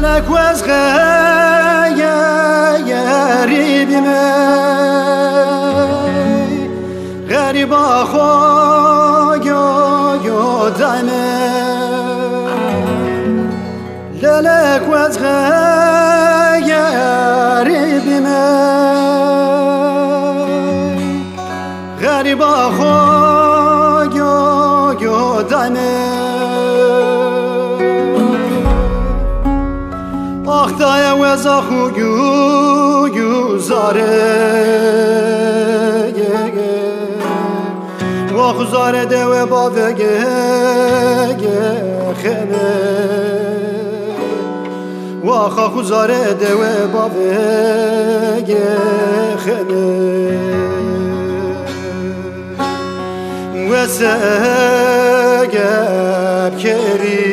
لك غريب غريب أخو يو دايما لك غريب غريب أخو يو دايما Ahtaya wezahu yu zare Wa khuzare de we bavege kheme Wa khuzare de we bavege kheme Wesege keri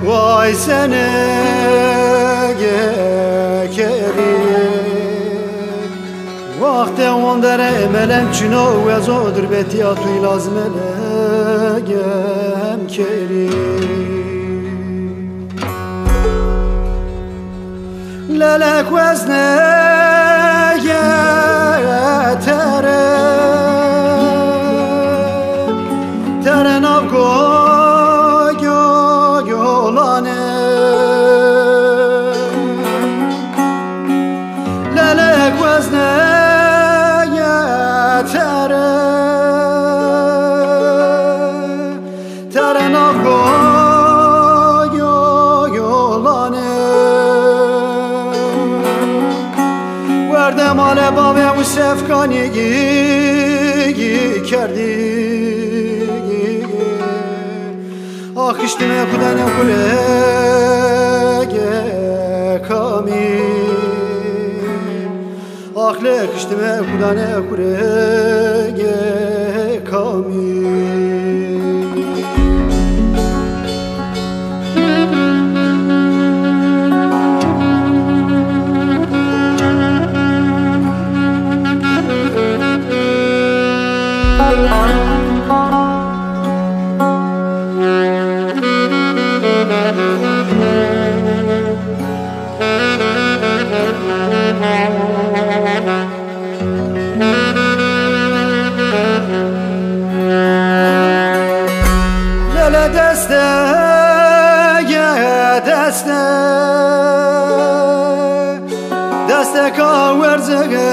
Vay sene gekerim Vakte ondere emelem çino ve zodur betiyatü lazım elegem kerim Lelek vezne yetere Teren avgo للك وزنه يتره تره نافگو یولانه ورده مال بابه و سفکانی کردی آخشتمه کدن کله کامی آخله کشتمه کدن کله کامی لله دسته دسته دسته کاورزگه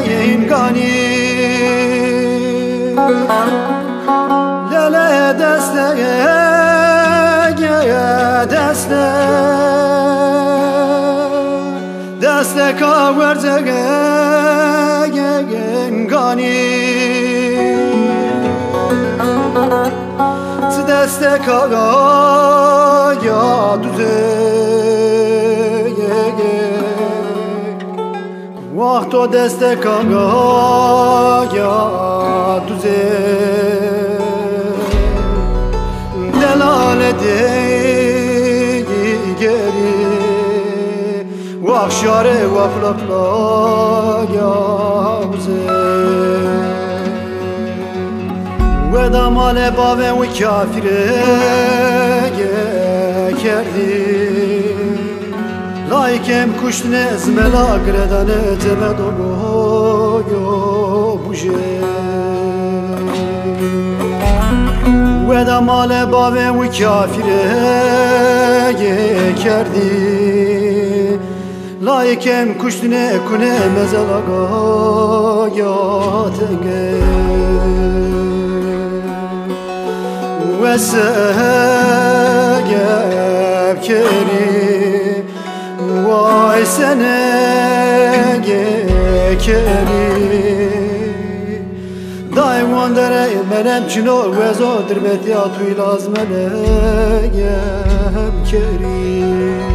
اینگانی لله دسته دسته دسته کاورزگه اینگانی دسته کاغا یا دوزه وقت دسته کاغا یا دوزه دلال دیگری وقت شاره وقت یا دوزه و دامال بابه و کافره کردی لایکم کشتن ازملا گردانه تمدو بوشه و دامال بابه و کافره کردی layıkem kuştune kune mezalaga yatenge Vesegeb keri Vay sene gekeri Daim wandere menem çino Vezo dirbeti atuy lazmene Geb keri